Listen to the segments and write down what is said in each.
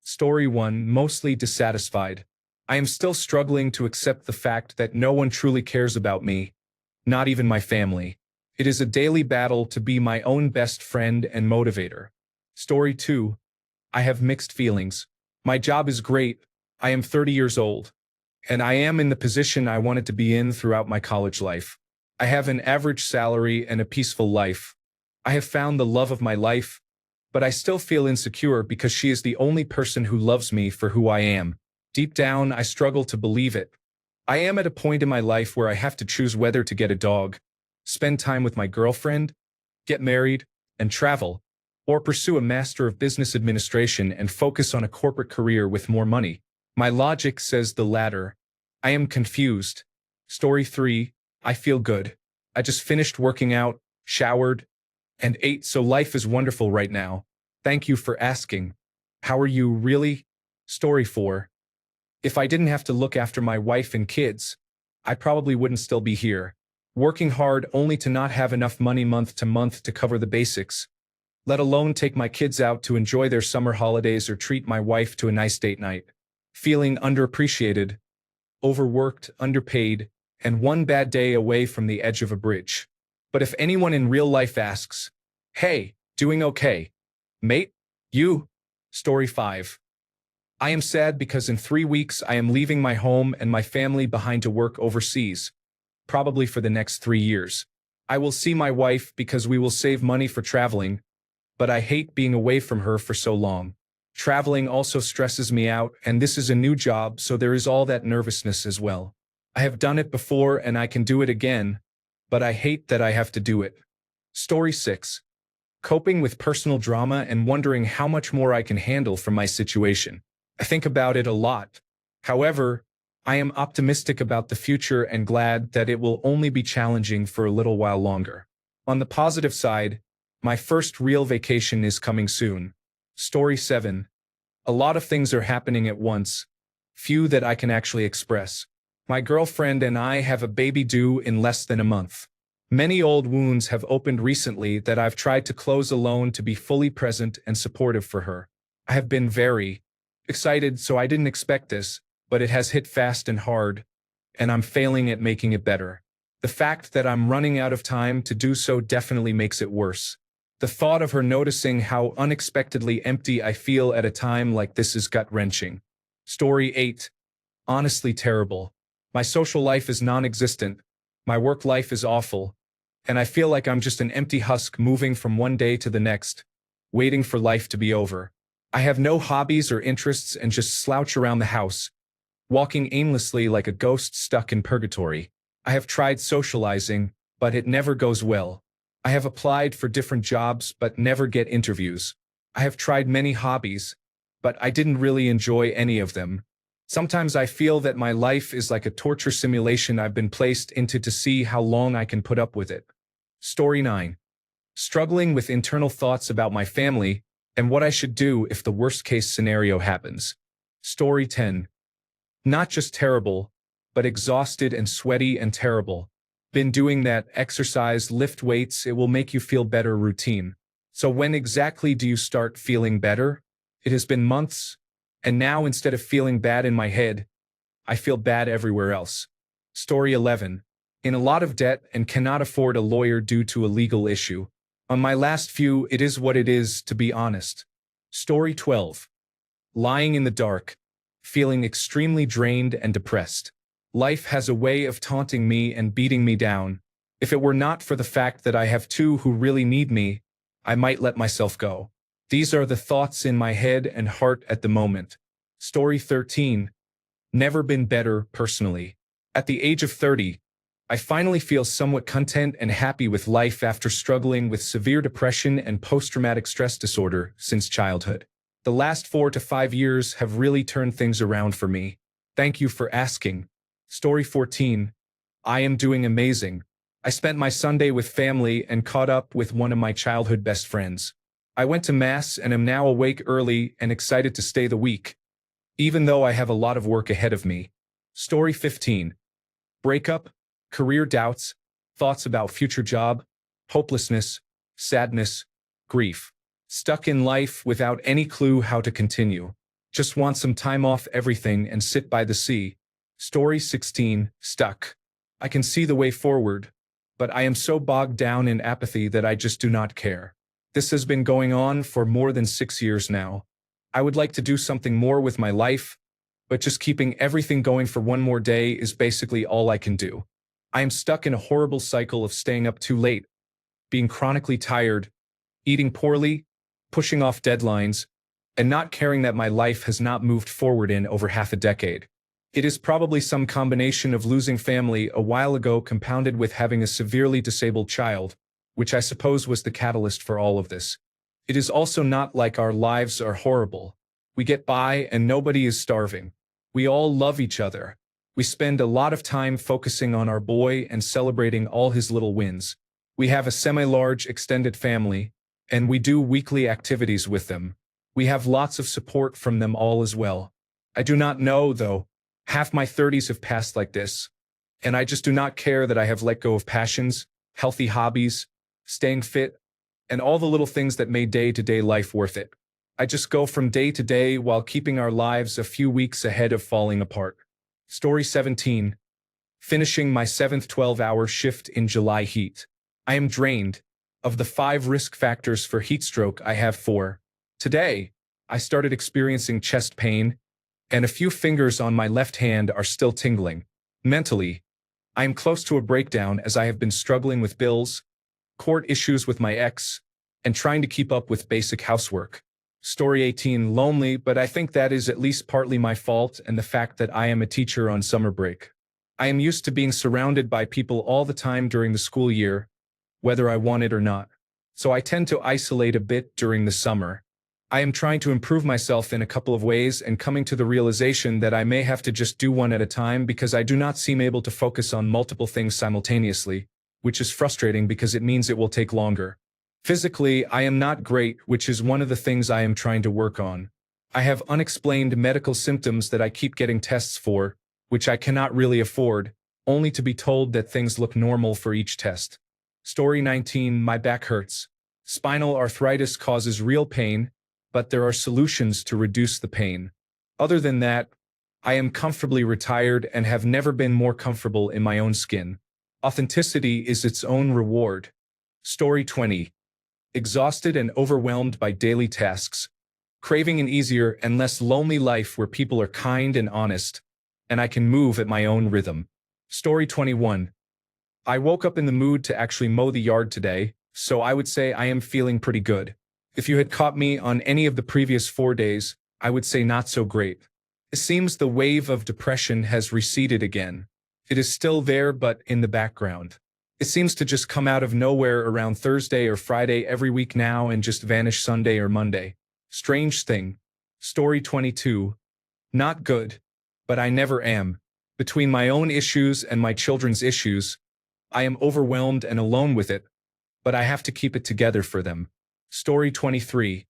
Story 1, mostly dissatisfied. I am still struggling to accept the fact that no one truly cares about me, not even my family. It is a daily battle to be my own best friend and motivator. Story 2, I have mixed feelings. My job is great. I am 30 years old, and I am in the position I wanted to be in throughout my college life. I have an average salary and a peaceful life. I have found the love of my life, but I still feel insecure because she is the only person who loves me for who I am. Deep down, I struggle to believe it. I am at a point in my life where I have to choose whether to get a dog, spend time with my girlfriend, get married, and travel, or pursue a Master of Business Administration and focus on a corporate career with more money. My logic says the latter. I am confused. Story 3, I feel good. I just finished working out, showered, and ate, so life is wonderful right now. Thank you for asking. How are you, really? Story 4. If I didn't have to look after my wife and kids, I probably wouldn't still be here, working hard only to not have enough money month to month to cover the basics, let alone take my kids out to enjoy their summer holidays or treat my wife to a nice date night. Feeling underappreciated, overworked, underpaid, and one bad day away from the edge of a bridge. But if anyone in real life asks, "Hey, doing okay, mate? You?" Story 5. I am sad because in 3 weeks I am leaving my home and my family behind to work overseas, probably for the next 3 years. I will see my wife because we will save money for traveling, but I hate being away from her for so long. Traveling also stresses me out, and this is a new job, so there is all that nervousness as well. I have done it before and I can do it again, but I hate that I have to do it. Story 6. Coping with personal drama and wondering how much more I can handle from my situation. I think about it a lot. However, I am optimistic about the future and glad that it will only be challenging for a little while longer. On the positive side, my first real vacation is coming soon. Story 7. A lot of things are happening at once, few that I can actually express. My girlfriend and I have a baby due in less than a month. Many old wounds have opened recently that I've tried to close alone to be fully present and supportive for her. I have been very excited, so I didn't expect this, but it has hit fast and hard, and I'm failing at making it better. The fact that I'm running out of time to do so definitely makes it worse. The thought of her noticing how unexpectedly empty I feel at a time like this is gut-wrenching. Story 8. Honestly terrible. My social life is non-existent, my work life is awful, and I feel like I'm just an empty husk moving from one day to the next, waiting for life to be over. I have no hobbies or interests and just slouch around the house, walking aimlessly like a ghost stuck in purgatory. I have tried socializing, but it never goes well. I have applied for different jobs but never get interviews. I have tried many hobbies, but I didn't really enjoy any of them. Sometimes I feel that my life is like a torture simulation I've been placed into to see how long I can put up with it. Story 9. Struggling with internal thoughts about my family and what I should do if the worst-case scenario happens. Story 10. Not just terrible, but exhausted and sweaty and terrible. Been doing that exercise, lift weights, it will make you feel better routine. So when exactly do you start feeling better? It has been months, and now instead of feeling bad in my head, I feel bad everywhere else. Story 11. In a lot of debt and cannot afford a lawyer due to a legal issue. On my last few, it is what it is, to be honest. Story 12. Lying in the dark, feeling extremely drained and depressed. Life has a way of taunting me and beating me down. If it were not for the fact that I have two who really need me, I might let myself go. These are the thoughts in my head and heart at the moment. Story 13. Never been better personally. At the age of 30, I finally feel somewhat content and happy with life after struggling with severe depression and post-traumatic stress disorder since childhood. The last 4 to 5 years have really turned things around for me. Thank you for asking. Story 14. I am doing amazing. I spent my Sunday with family and caught up with one of my childhood best friends. I went to Mass and am now awake early and excited to stay the week, even though I have a lot of work ahead of me. Story 15. Breakup, career doubts, thoughts about future job, hopelessness, sadness, grief. Stuck in life without any clue how to continue. Just want some time off everything and sit by the sea. Story 16, stuck. I can see the way forward, but I am so bogged down in apathy that I just do not care. This has been going on for more than 6 years now. I would like to do something more with my life, but just keeping everything going for one more day is basically all I can do. I am stuck in a horrible cycle of staying up too late, being chronically tired, eating poorly, pushing off deadlines, and not caring that my life has not moved forward in over half a decade. It is probably some combination of losing family a while ago compounded with having a severely disabled child, which I suppose was the catalyst for all of this. It is also not like our lives are horrible. We get by and nobody is starving. We all love each other. We spend a lot of time focusing on our boy and celebrating all his little wins. We have a semi-large extended family, and we do weekly activities with them. We have lots of support from them all as well. I do not know, though. Half my 30s have passed like this, and I just do not care that I have let go of passions, healthy hobbies, staying fit, and all the little things that made day-to-day life worth it. I just go from day to day while keeping our lives a few weeks ahead of falling apart. Story 17. Finishing my 7th 12-hour shift in July heat. I am drained. Of the 5 risk factors for heat stroke, I have 4. Today, I started experiencing chest pain, and a few fingers on my left hand are still tingling. Mentally, I am close to a breakdown as I have been struggling with bills, court issues with my ex, and trying to keep up with basic housework. Story 18. Lonely, but I think that is at least partly my fault and the fact that I am a teacher on summer break. I am used to being surrounded by people all the time during the school year, whether I want it or not. So I tend to isolate a bit during the summer. I am trying to improve myself in a couple of ways and coming to the realization that I may have to just do one at a time because I do not seem able to focus on multiple things simultaneously, which is frustrating because it means it will take longer. Physically, I am not great, which is one of the things I am trying to work on. I have unexplained medical symptoms that I keep getting tests for, which I cannot really afford, only to be told that things look normal for each test. Story 19. My back hurts. Spinal arthritis causes real pain, but there are solutions to reduce the pain. Other than that, I am comfortably retired and have never been more comfortable in my own skin. Authenticity is its own reward. Story 20. Exhausted and overwhelmed by daily tasks, craving an easier and less lonely life where people are kind and honest, and I can move at my own rhythm. Story 21. I woke up in the mood to actually mow the yard today, so I would say I am feeling pretty good. If you had caught me on any of the previous 4 days, I would say not so great. It seems the wave of depression has receded again. It is still there but in the background. It seems to just come out of nowhere around Thursday or Friday every week now and just vanish Sunday or Monday. Strange thing. Story 22. Not good. But I never am. Between my own issues and my children's issues, I am overwhelmed and alone with it, but I have to keep it together for them. Story 23.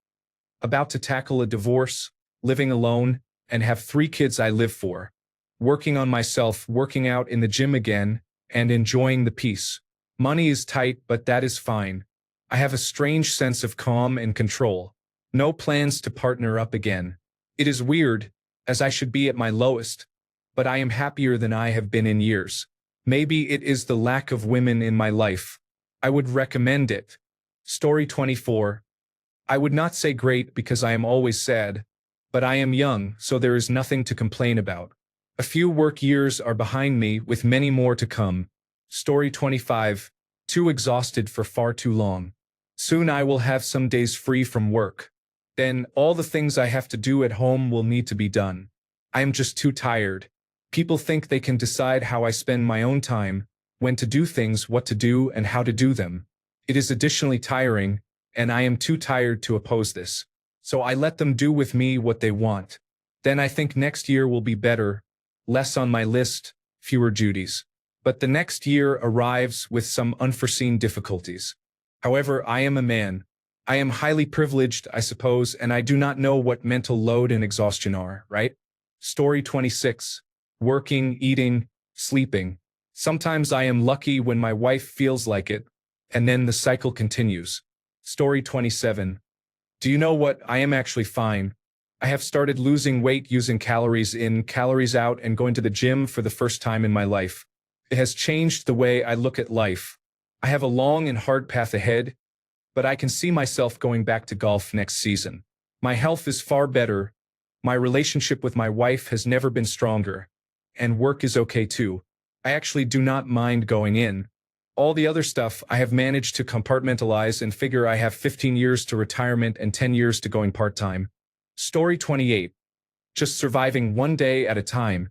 About to tackle a divorce, living alone, and have 3 kids I live for. Working on myself, working out in the gym again, and enjoying the peace. Money is tight, but that is fine. I have a strange sense of calm and control. No plans to partner up again. It is weird, as I should be at my lowest, but I am happier than I have been in years. Maybe it is the lack of women in my life. I would recommend it. Story 24. I would not say great because I am always sad, but I am young, so there is nothing to complain about. A few work years are behind me with many more to come. Story 25. Too exhausted for far too long. Soon I will have some days free from work. Then all the things I have to do at home will need to be done. I am just too tired. People think they can decide how I spend my own time, when to do things, what to do, and how to do them. It is additionally tiring, and I am too tired to oppose this. So I let them do with me what they want. Then I think next year will be better. Less on my list, fewer duties. But the next year arrives with some unforeseen difficulties. However, I am a man. I am highly privileged, I suppose, and I do not know what mental load and exhaustion are, right? Story 26. Working, eating, sleeping. Sometimes I am lucky when my wife feels like it, and then the cycle continues. Story 27. Do you know what? I am actually fine. I have started losing weight using calories in, calories out, and going to the gym for the first time in my life. It has changed the way I look at life. I have a long and hard path ahead, but I can see myself going back to golf next season. My health is far better. My relationship with my wife has never been stronger. And work is okay too. I actually do not mind going in. All the other stuff I have managed to compartmentalize and figure I have 15 years to retirement and 10 years to going part-time. Story 28. Just surviving one day at a time,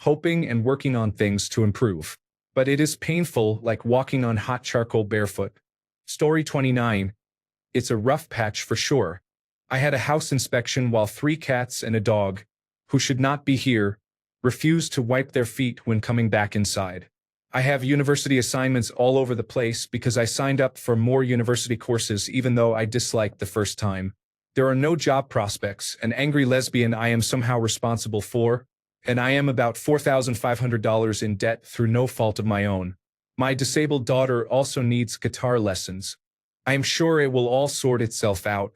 hoping and working on things to improve. But it is painful, like walking on hot charcoal barefoot. Story 29. It's a rough patch for sure. I had a house inspection while 3 cats and a dog, who should not be here, refused to wipe their feet when coming back inside. I have university assignments all over the place because I signed up for more university courses even though I disliked the first time. There are no job prospects, an angry lesbian I am somehow responsible for, and I am about $4,500 in debt through no fault of my own. My disabled daughter also needs guitar lessons. I am sure it will all sort itself out.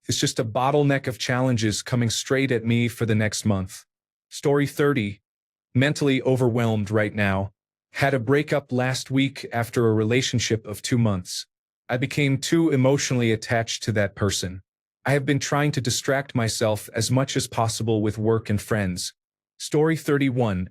It's just a bottleneck of challenges coming straight at me for the next month. Story 30. Mentally overwhelmed right now. Had a breakup last week after a relationship of 2 months. I became too emotionally attached to that person. I have been trying to distract myself as much as possible with work and friends. Story 31.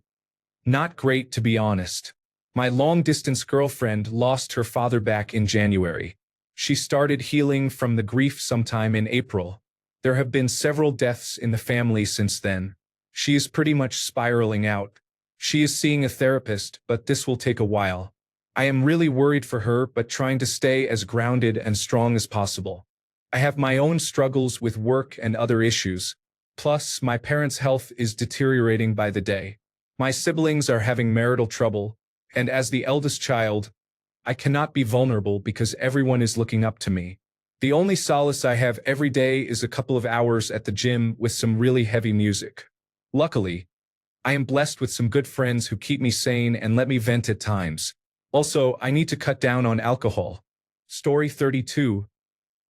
Not great, to be honest. My long-distance girlfriend lost her father back in January. She started healing from the grief sometime in April. There have been several deaths in the family since then. She is pretty much spiraling out. She is seeing a therapist, but this will take a while. I am really worried for her, but trying to stay as grounded and strong as possible. I have my own struggles with work and other issues. Plus, my parents' health is deteriorating by the day. My siblings are having marital trouble, and as the eldest child, I cannot be vulnerable because everyone is looking up to me. The only solace I have every day is a couple of hours at the gym with some really heavy music. Luckily, I am blessed with some good friends who keep me sane and let me vent at times. Also, I need to cut down on alcohol. Story 32.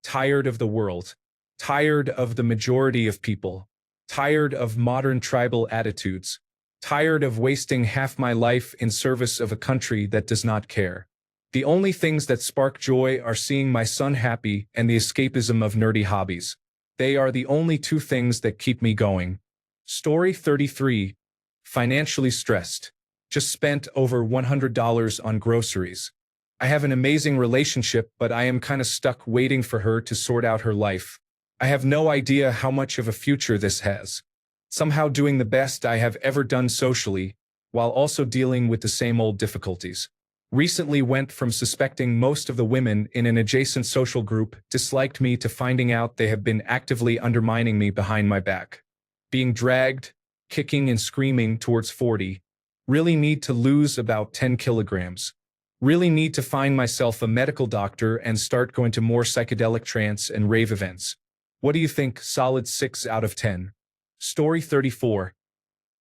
Tired of the world. Tired of the majority of people. Tired of modern tribal attitudes. Tired of wasting half my life in service of a country that does not care. The only things that spark joy are seeing my son happy and the escapism of nerdy hobbies. They are the only 2 things that keep me going. Story 33. Financially stressed. Just spent over $100 on groceries. I have an amazing relationship, but I am kinda stuck waiting for her to sort out her life. I have no idea how much of a future this has. Somehow doing the best I have ever done socially, while also dealing with the same old difficulties. Recently went from suspecting most of the women in an adjacent social group disliked me to finding out they have been actively undermining me behind my back. Being dragged, kicking and screaming towards 40. Really need to lose about 10 kilograms. Really need to find myself a medical doctor and start going to more psychedelic trance and rave events. What do you think? Solid 6 out of 10. Story 34.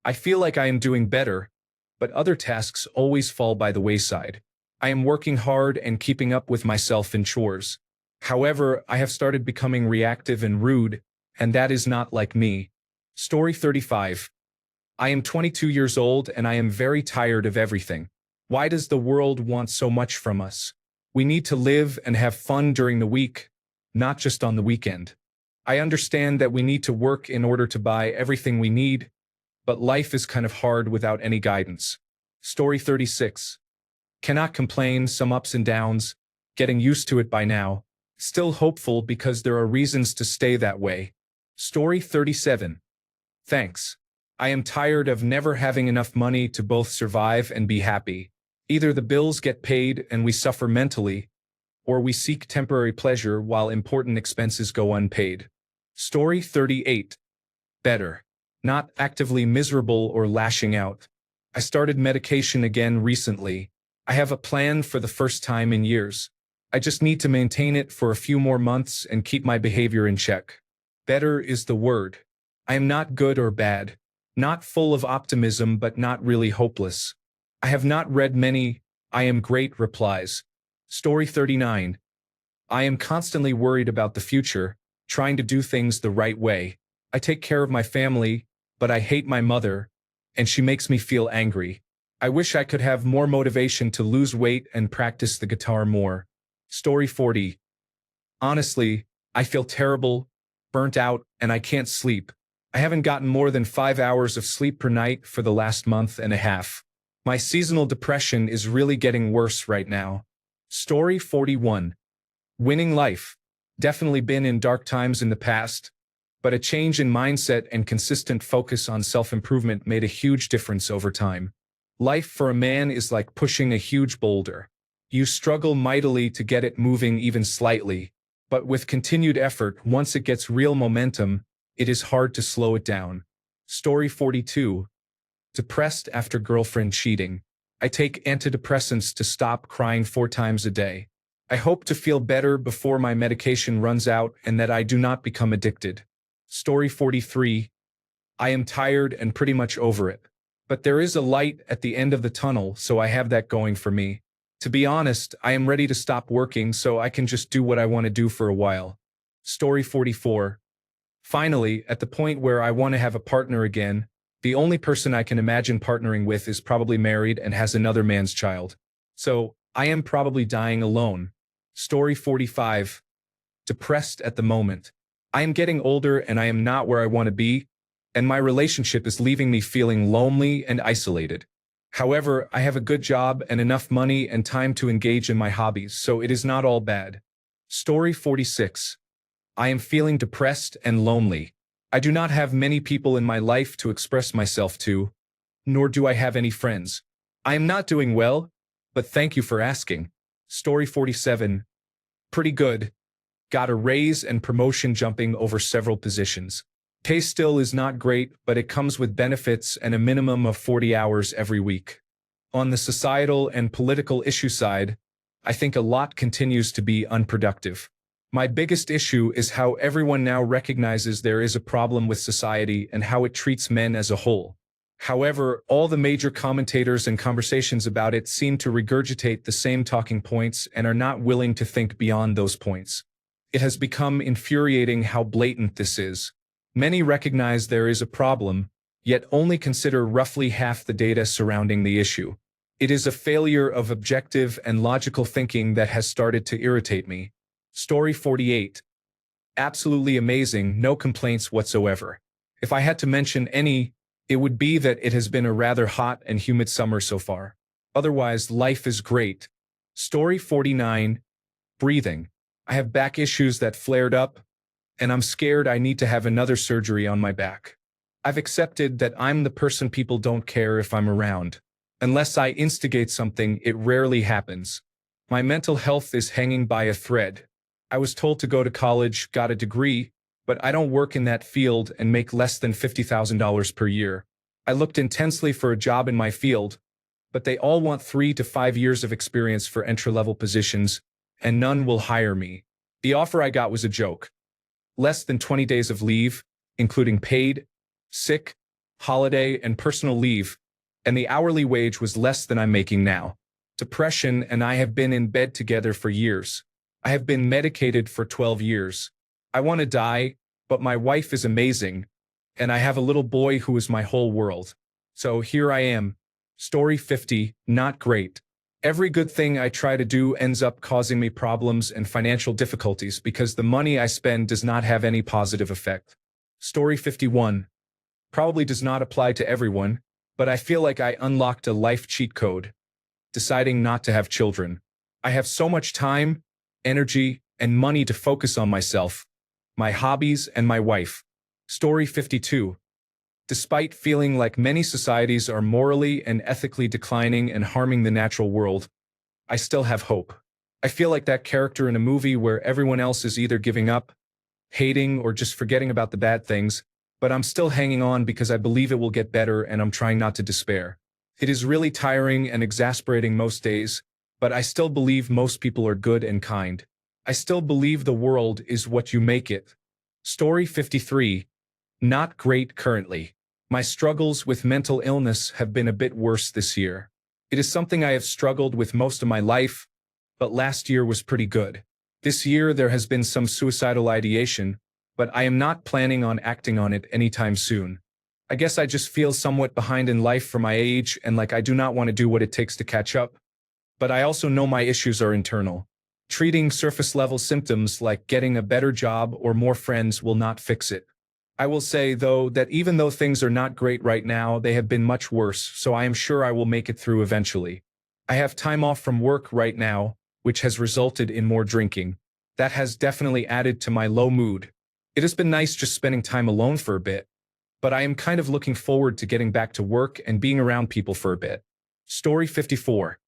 I feel like I am doing better, but other tasks always fall by the wayside. I am working hard and keeping up with myself in chores. However, I have started becoming reactive and rude, and that is not like me. Story 35. I am 22 years old and I am very tired of everything. Why does the world want so much from us? We need to live and have fun during the week, not just on the weekend. I understand that we need to work in order to buy everything we need, but life is kind of hard without any guidance. Story 36. Cannot complain, some ups and downs, getting used to it by now. Still hopeful because there are reasons to stay that way. Story 37. Thanks. I am tired of never having enough money to both survive and be happy. Either the bills get paid and we suffer mentally, or we seek temporary pleasure while important expenses go unpaid. Story 38. Better. Not actively miserable or lashing out. I started medication again recently. I have a plan for the first time in years. I just need to maintain it for a few more months and keep my behavior in check. Better is the word. I am not good or bad. Not full of optimism but not really hopeless. I have not read many "I am great" replies. Story 39. I am constantly worried about the future, trying to do things the right way. I take care of my family, but I hate my mother, and she makes me feel angry. I wish I could have more motivation to lose weight and practice the guitar more. Story 40. Honestly, I feel terrible, burnt out, and I can't sleep. I haven't gotten more than 5 hours of sleep per night for the last month and a half. My seasonal depression is really getting worse right now. Story 41. Winning life. Definitely been in dark times in the past, but a change in mindset and consistent focus on self-improvement made a huge difference over time. Life for a man is like pushing a huge boulder. You struggle mightily to get it moving even slightly, but with continued effort, once it gets real momentum, it is hard to slow it down. Story 42. Depressed after girlfriend cheating. I take antidepressants to stop crying 4 times a day. I hope to feel better before my medication runs out and that I do not become addicted. Story 43. I am tired and pretty much over it. But there is a light at the end of the tunnel, so I have that going for me. To be honest, I am ready to stop working so I can just do what I want to do for a while. Story 44. Finally, at the point where I want to have a partner again, the only person I can imagine partnering with is probably married and has another man's child. So, I am probably dying alone. Story 45. Depressed at the moment. I am getting older and I am not where I want to be, and my relationship is leaving me feeling lonely and isolated. However, I have a good job and enough money and time to engage in my hobbies, so it is not all bad. Story 46. I am feeling depressed and lonely. I do not have many people in my life to express myself to, nor do I have any friends. I am not doing well, but thank you for asking. Story 47. Pretty good. Got a raise and promotion jumping over several positions. Pay still is not great, but it comes with benefits and a minimum of 40 hours every week. On the societal and political issue side, I think a lot continues to be unproductive. My biggest issue is how everyone now recognizes there is a problem with society and how it treats men as a whole. However, all the major commentators and conversations about it seem to regurgitate the same talking points and are not willing to think beyond those points. It has become infuriating how blatant this is. Many recognize there is a problem, yet only consider roughly half the data surrounding the issue. It is a failure of objective and logical thinking that has started to irritate me. Story 48. Absolutely amazing, no complaints whatsoever. If I had to mention any, it would be that it has been a rather hot and humid summer so far. Otherwise, life is great. Story 49. Breathing. I have back issues that flared up, and I'm scared I need to have another surgery on my back. I've accepted that I'm the person people don't care if I'm around. Unless I instigate something, it rarely happens. My mental health is hanging by a thread. I was told to go to college, got a degree, but I don't work in that field and make less than $50,000 per year. I looked intensely for a job in my field, but they all want 3 to 5 years of experience for entry-level positions, and none will hire me. The offer I got was a joke. Less than 20 days of leave, including paid, sick, holiday, and personal leave, and the hourly wage was less than I'm making now. Depression and I have been in bed together for years. I have been medicated for 12 years. I want to die, but my wife is amazing, and I have a little boy who is my whole world. So here I am. Story 50, not great. Every good thing I try to do ends up causing me problems and financial difficulties because the money I spend does not have any positive effect. Story 51. Probably does not apply to everyone, but I feel like I unlocked a life cheat code. Deciding not to have children. I have so much time, energy, and money to focus on myself, my hobbies, and my wife. Story 52. Despite feeling like many societies are morally and ethically declining and harming the natural world, I still have hope. I feel like that character in a movie where everyone else is either giving up, hating, or just forgetting about the bad things, but I'm still hanging on because I believe it will get better and I'm trying not to despair. It is really tiring and exasperating most days, but I still believe most people are good and kind. I still believe the world is what you make it. Story 53. Not great currently. My struggles with mental illness have been a bit worse this year. It is something I have struggled with most of my life, but last year was pretty good. This year there has been some suicidal ideation, but I am not planning on acting on it anytime soon. I guess I just feel somewhat behind in life for my age and like I do not want to do what it takes to catch up. But I also know my issues are internal. Treating surface-level symptoms like getting a better job or more friends will not fix it. I will say, though, that even though things are not great right now, they have been much worse, so I am sure I will make it through eventually. I have time off from work right now, which has resulted in more drinking. That has definitely added to my low mood. It has been nice just spending time alone for a bit, but I am kind of looking forward to getting back to work and being around people for a bit. Story 54.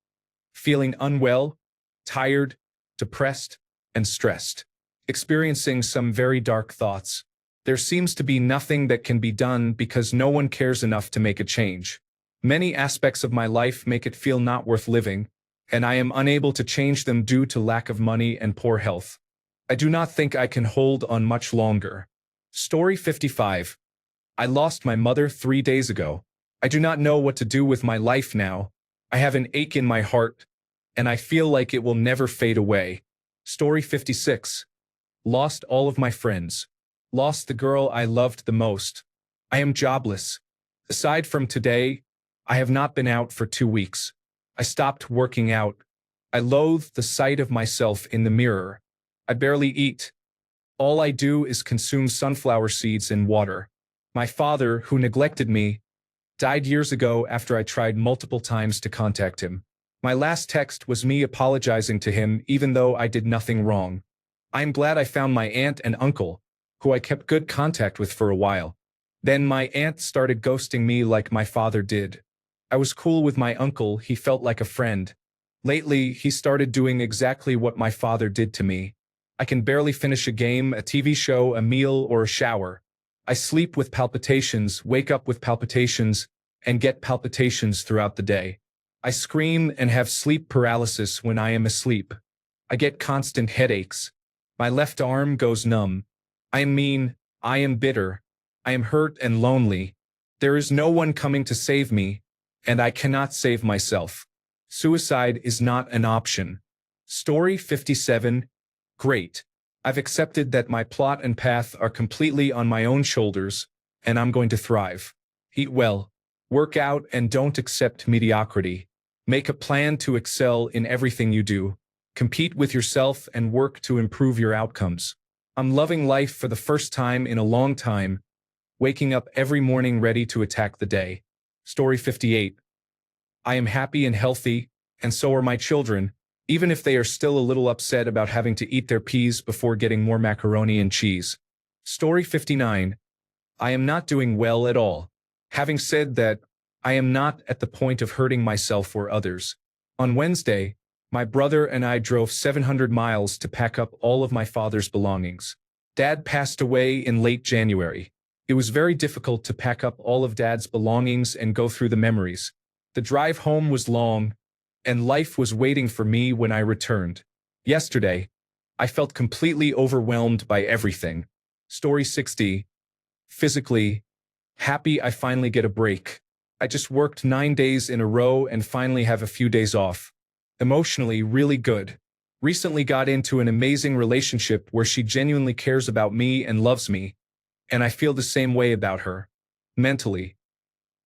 Feeling unwell, tired, depressed, and stressed. Experiencing some very dark thoughts. There seems to be nothing that can be done because no one cares enough to make a change. Many aspects of my life make it feel not worth living, and I am unable to change them due to lack of money and poor health. I do not think I can hold on much longer. Story 55. I lost my mother 3 days ago. I do not know what to do with my life now. I have an ache in my heart, and I feel like it will never fade away. Story 56. Lost all of my friends. Lost the girl I loved the most. I am jobless. Aside from today, I have not been out for 2 weeks. I stopped working out. I loathe the sight of myself in the mirror. I barely eat. All I do is consume sunflower seeds and water. My father, who neglected me, died years ago after I tried multiple times to contact him. My last text was me apologizing to him even though I did nothing wrong. I am glad I found my aunt and uncle, who I kept good contact with for a while. Then my aunt started ghosting me like my father did. I was cool with my uncle, he felt like a friend. Lately, he started doing exactly what my father did to me. I can barely finish a game, a TV show, a meal, or a shower. I sleep with palpitations, wake up with palpitations, and get palpitations throughout the day. I scream and have sleep paralysis when I am asleep. I get constant headaches. My left arm goes numb. I am mean, I am bitter. I am hurt and lonely. There is no one coming to save me, and I cannot save myself. Suicide is not an option. Story 57. Great. I've accepted that my plot and path are completely on my own shoulders, and I'm going to thrive. Eat well, work out, and don't accept mediocrity. Make a plan to excel in everything you do. Compete with yourself and work to improve your outcomes. I'm loving life for the first time in a long time, waking up every morning ready to attack the day. Story 58. I am happy and healthy, and so are my children, even if they are still a little upset about having to eat their peas before getting more macaroni and cheese. Story 59. I am not doing well at all. Having said that, I am not at the point of hurting myself or others. On Wednesday, my brother and I drove 700 miles to pack up all of my father's belongings. Dad passed away in late January. It was very difficult to pack up all of Dad's belongings and go through the memories. The drive home was long, and life was waiting for me when I returned. Yesterday, I felt completely overwhelmed by everything. Story 60. Physically, happy I finally get a break. I just worked 9 days in a row and finally have a few days off. Emotionally, really good. Recently got into an amazing relationship where she genuinely cares about me and loves me, and I feel the same way about her. Mentally,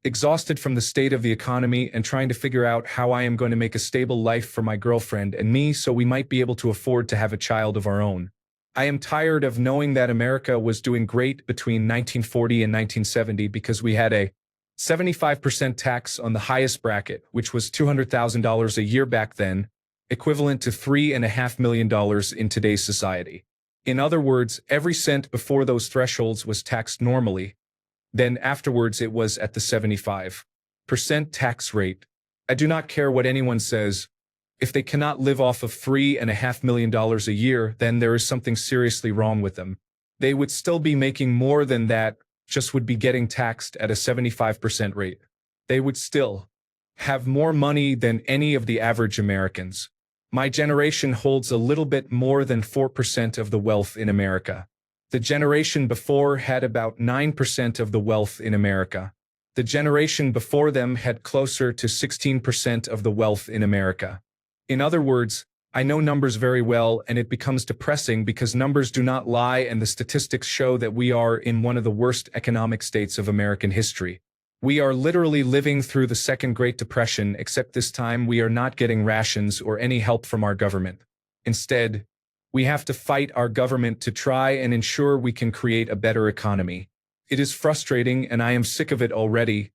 exhausted from the state of the economy and trying to figure out how I am going to make a stable life for my girlfriend and me so we might be able to afford to have a child of our own. I am tired of knowing that America was doing great between 1940 and 1970 because we had a 75% tax on the highest bracket, which was $200,000 a year back then, equivalent to $3.5 million in today's society. In other words, every cent before those thresholds was taxed normally. Then afterwards it was at the 75% tax rate. I do not care what anyone says. If they cannot live off of $3.5 million a year, then there is something seriously wrong with them. They would still be making more than that, just would be getting taxed at a 75% rate. They would still have more money than any of the average Americans. My generation holds a little bit more than 4% of the wealth in America. The generation before had about 9% of the wealth in America. The generation before them had closer to 16% of the wealth in America. In other words, I know numbers very well, and it becomes depressing because numbers do not lie, and the statistics show that we are in one of the worst economic states of American history. We are literally living through the Second Great Depression, except this time we are not getting rations or any help from our government. Instead, we have to fight our government to try and ensure we can create a better economy. It is frustrating, and I am sick of it already,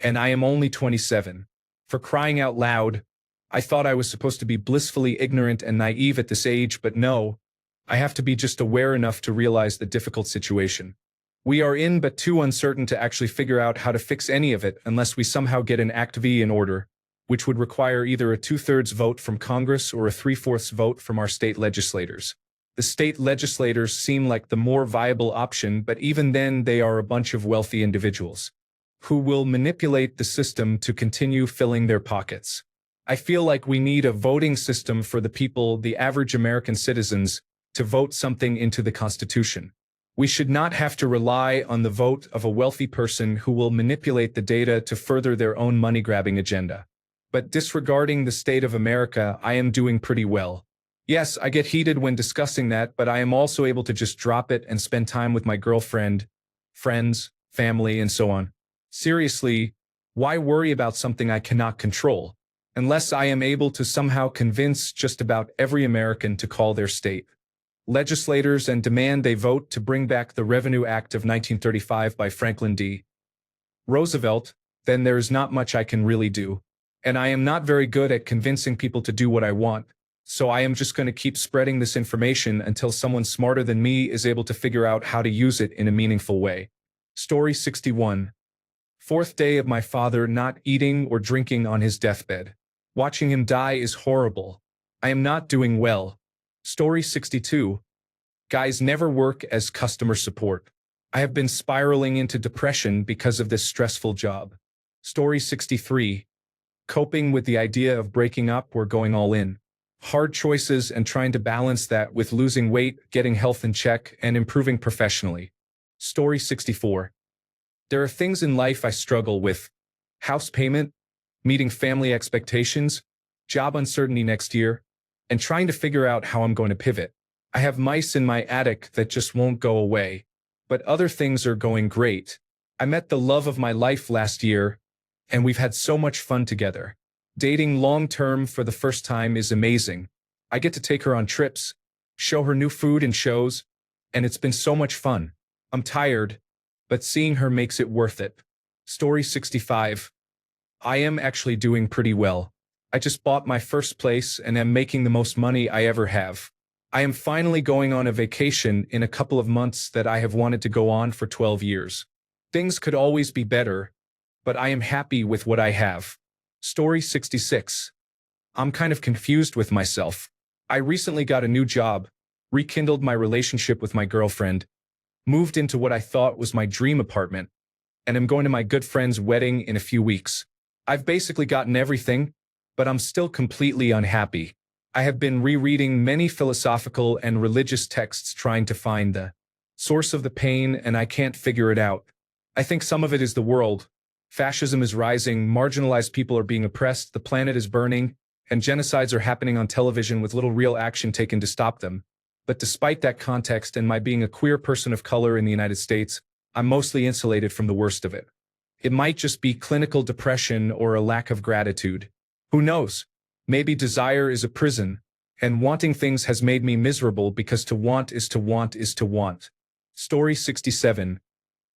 and I am only 27. For crying out loud, I thought I was supposed to be blissfully ignorant and naive at this age, but no, I have to be just aware enough to realize the difficult situation. We are in but too uncertain to actually figure out how to fix any of it unless we somehow get an Act V in order, which would require either a 2/3 vote from Congress or a 3/4 vote from our state legislators. The state legislators seem like the more viable option, but even then they are a bunch of wealthy individuals who will manipulate the system to continue filling their pockets. I feel like we need a voting system for the people, the average American citizens, to vote something into the Constitution. We should not have to rely on the vote of a wealthy person who will manipulate the data to further their own money-grabbing agenda. But disregarding the state of America, I am doing pretty well. Yes, I get heated when discussing that, but I am also able to just drop it and spend time with my girlfriend, friends, family, and so on. Seriously, why worry about something I cannot control? Unless I am able to somehow convince just about every American to call their state legislators and demand they vote to bring back the Revenue Act of 1935 by Franklin D. Roosevelt, then there is not much I can really do. And I am not very good at convincing people to do what I want, so I am just going to keep spreading this information until someone smarter than me is able to figure out how to use it in a meaningful way. Story 61. Fourth day of my father not eating or drinking on his deathbed. Watching him die is horrible. I am not doing well. Story 62. Guys never work as customer support. I have been spiraling into depression because of this stressful job. Story 63. Coping with the idea of breaking up or going all in. Hard choices and trying to balance that with losing weight, getting health in check, and improving professionally. Story 64. There are things in life I struggle with. House payment, meeting family expectations, job uncertainty next year, and trying to figure out how I'm going to pivot. I have mice in my attic that just won't go away, but other things are going great. I met the love of my life last year, and we've had so much fun together. Dating long-term for the first time is amazing. I get to take her on trips, show her new food and shows, and it's been so much fun. I'm tired, but seeing her makes it worth it. Story 65. I am actually doing pretty well. I just bought my first place and am making the most money I ever have. I am finally going on a vacation in a couple of months that I have wanted to go on for 12 years. Things could always be better, but I am happy with what I have. Story 66. I'm kind of confused with myself. I recently got a new job, rekindled my relationship with my girlfriend, moved into what I thought was my dream apartment, and am going to my good friend's wedding in a few weeks. I've basically gotten everything, but I'm still completely unhappy. I have been rereading many philosophical and religious texts trying to find the source of the pain, and I can't figure it out. I think some of it is the world. Fascism is rising, marginalized people are being oppressed, the planet is burning, and genocides are happening on television with little real action taken to stop them. But despite that context and my being a queer person of color in the United States, I'm mostly insulated from the worst of it. It might just be clinical depression or a lack of gratitude. Who knows? Maybe desire is a prison, and wanting things has made me miserable because to want is to want is to want. Story 67.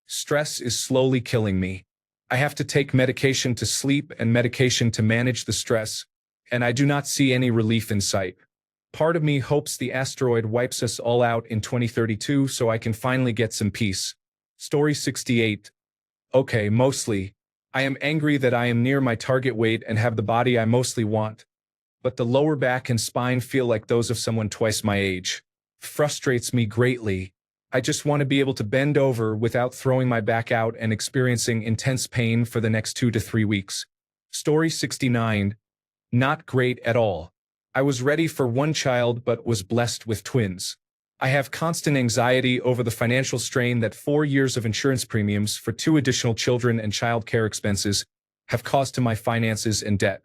Stress is slowly killing me. I have to take medication to sleep and medication to manage the stress, and I do not see any relief in sight. Part of me hopes the asteroid wipes us all out in 2032 so I can finally get some peace. Story 68. Okay, mostly. I am angry that I am near my target weight and have the body I mostly want, but the lower back and spine feel like those of someone twice my age. Frustrates me greatly. I just want to be able to bend over without throwing my back out and experiencing intense pain for the next 2 to 3 weeks. Story 69. Not great at all. I was ready for one child but was blessed with twins. I have constant anxiety over the financial strain that 4 years of insurance premiums for 2 additional children and child care expenses have caused to my finances and debt.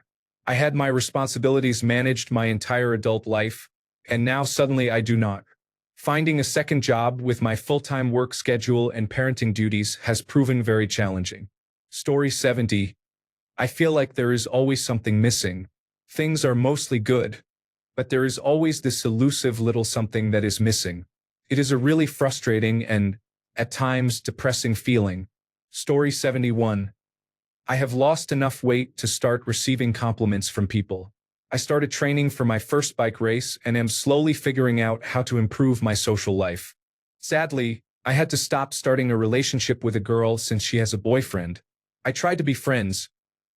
I had my responsibilities managed my entire adult life, and now suddenly I do not. Finding a second job with my full-time work schedule and parenting duties has proven very challenging. Story 70. I feel like there is always something missing. Things are mostly good, but there is always this elusive little something that is missing. It is a really frustrating and, at times, depressing feeling. Story 71. I have lost enough weight to start receiving compliments from people. I started training for my first bike race and am slowly figuring out how to improve my social life. Sadly, I had to stop starting a relationship with a girl since she has a boyfriend. I tried to be friends,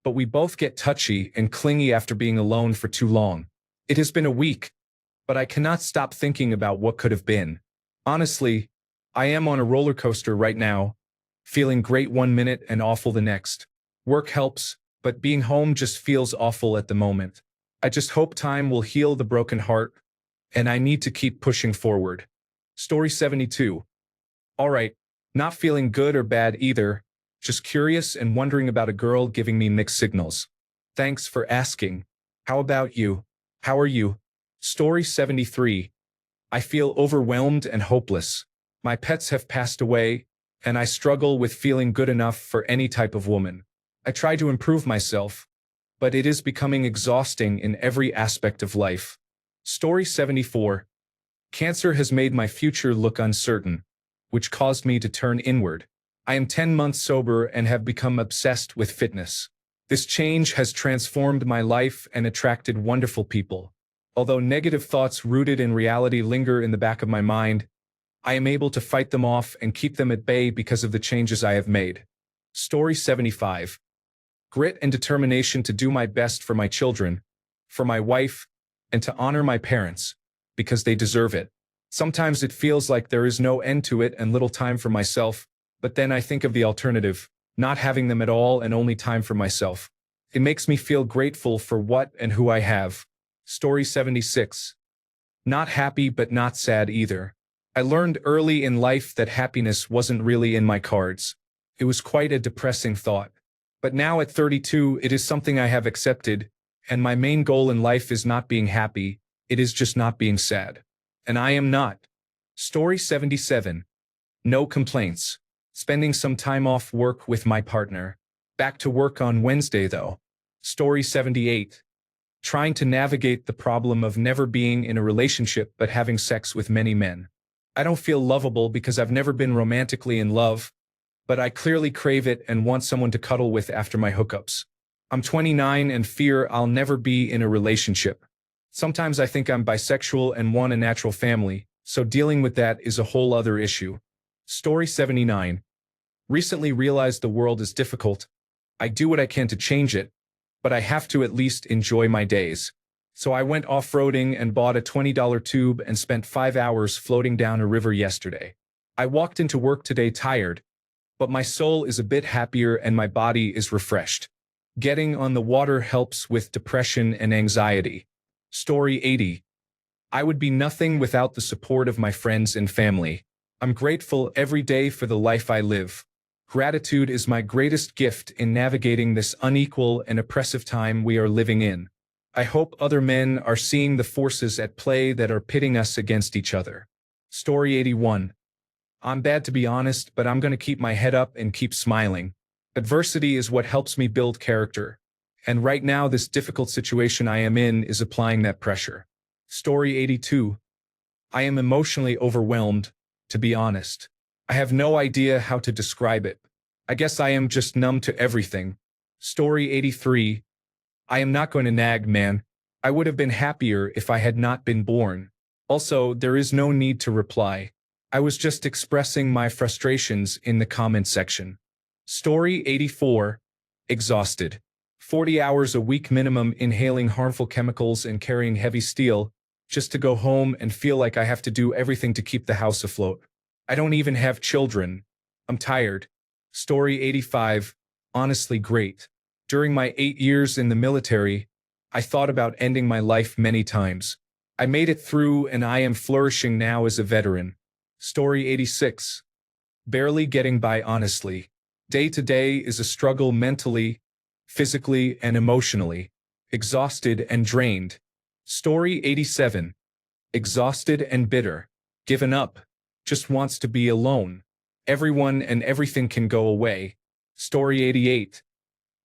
but we both get touchy and clingy after being alone for too long. It has been a week, but I cannot stop thinking about what could have been. Honestly, I am on a roller coaster right now, feeling great one minute and awful the next. Work helps, but being home just feels awful at the moment. I just hope time will heal the broken heart, and I need to keep pushing forward. Story 72. All right, not feeling good or bad either, just curious and wondering about a girl giving me mixed signals. Thanks for asking. How about you? How are you? Story 73. I feel overwhelmed and hopeless. My pets have passed away, and I struggle with feeling good enough for any type of woman. I try to improve myself, but it is becoming exhausting in every aspect of life. Story 74. Cancer has made my future look uncertain, which caused me to turn inward. I am 10 months sober and have become obsessed with fitness. This change has transformed my life and attracted wonderful people. Although negative thoughts rooted in reality linger in the back of my mind, I am able to fight them off and keep them at bay because of the changes I have made. Story 75. Grit and determination to do my best for my children, for my wife, and to honor my parents, because they deserve it. Sometimes it feels like there is no end to it and little time for myself, but then I think of the alternative, not having them at all and only time for myself. It makes me feel grateful for what and who I have. Story 76. Not happy but not sad either. I learned early in life that happiness wasn't really in my cards. It was quite a depressing thought. But now at 32, it is something I have accepted, and my main goal in life is not being happy, it is just not being sad. And I am not. Story 77. No complaints. Spending some time off work with my partner. Back to work on Wednesday though. Story 78. Trying to navigate the problem of never being in a relationship but having sex with many men. I don't feel lovable because I've never been romantically in love, but I clearly crave it and want someone to cuddle with after my hookups. I'm 29 and fear I'll never be in a relationship. Sometimes I think I'm bisexual and want a natural family, so dealing with that is a whole other issue. Story 79. Recently realized the world is difficult. I do what I can to change it, but I have to at least enjoy my days. So I went off-roading and bought a $20 tube and spent 5 hours floating down a river yesterday. I walked into work today tired, but my soul is a bit happier and my body is refreshed. Getting on the water helps with depression and anxiety. Story 80. I would be nothing without the support of my friends and family. I'm grateful every day for the life I live. Gratitude is my greatest gift in navigating this unequal and oppressive time we are living in. I hope other men are seeing the forces at play that are pitting us against each other. Story 81. I'm bad to be honest, but I'm going to keep my head up and keep smiling. Adversity is what helps me build character. And right now this difficult situation I am in is applying that pressure. Story 82. I am emotionally overwhelmed, to be honest. I have no idea how to describe it. I guess I am just numb to everything. Story 83. I am not going to nag, man. I would have been happier if I had not been born. Also, there is no need to reply. I was just expressing my frustrations in the comment section. Story 84. Exhausted. 40 hours a week minimum inhaling harmful chemicals and carrying heavy steel, just to go home and feel like I have to do everything to keep the house afloat. I don't even have children. I'm tired. Story 85. Honestly great. During my 8 years in the military, I thought about ending my life many times. I made it through and I am flourishing now as a veteran. Story 86. Barely getting by honestly. Day to day is a struggle mentally, physically, and emotionally. exhausted and drained. Story 87. Exhausted and bitter. Given up. Just wants to be alone. Everyone and everything can go away. Story 88.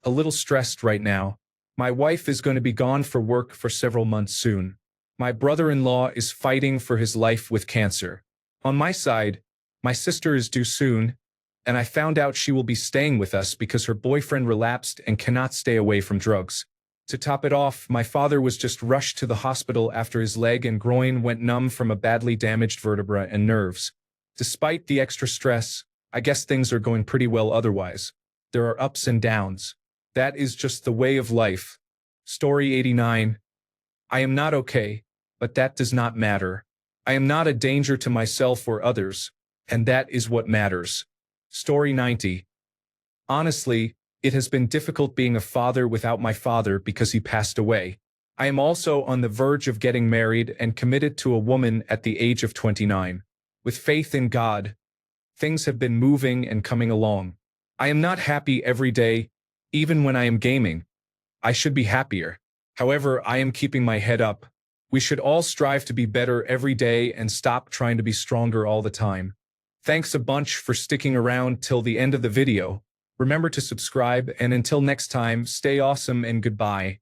A little stressed right now. My wife is going to be gone for work for several months soon. My brother-in-law is fighting for his life with cancer. On my side, my sister is due soon, and I found out she will be staying with us because her boyfriend relapsed and cannot stay away from drugs. To top it off, my father was just rushed to the hospital after his leg and groin went numb from a badly damaged vertebra and nerves. Despite the extra stress, I guess things are going pretty well otherwise. There are ups and downs. That is just the way of life. Story 89. I am not okay, but that does not matter. I am not a danger to myself or others, and that is what matters. Story 90. Honestly, it has been difficult being a father without my father because he passed away. I am also on the verge of getting married and committed to a woman at the age of 29. With faith in God, things have been moving and coming along. I am not happy every day, even when I am gaming. I should be happier. However, I am keeping my head up. We should all strive to be better every day and stop trying to be stronger all the time. Thanks a bunch for sticking around till the end of the video. Remember to subscribe, and until next time, stay awesome and goodbye.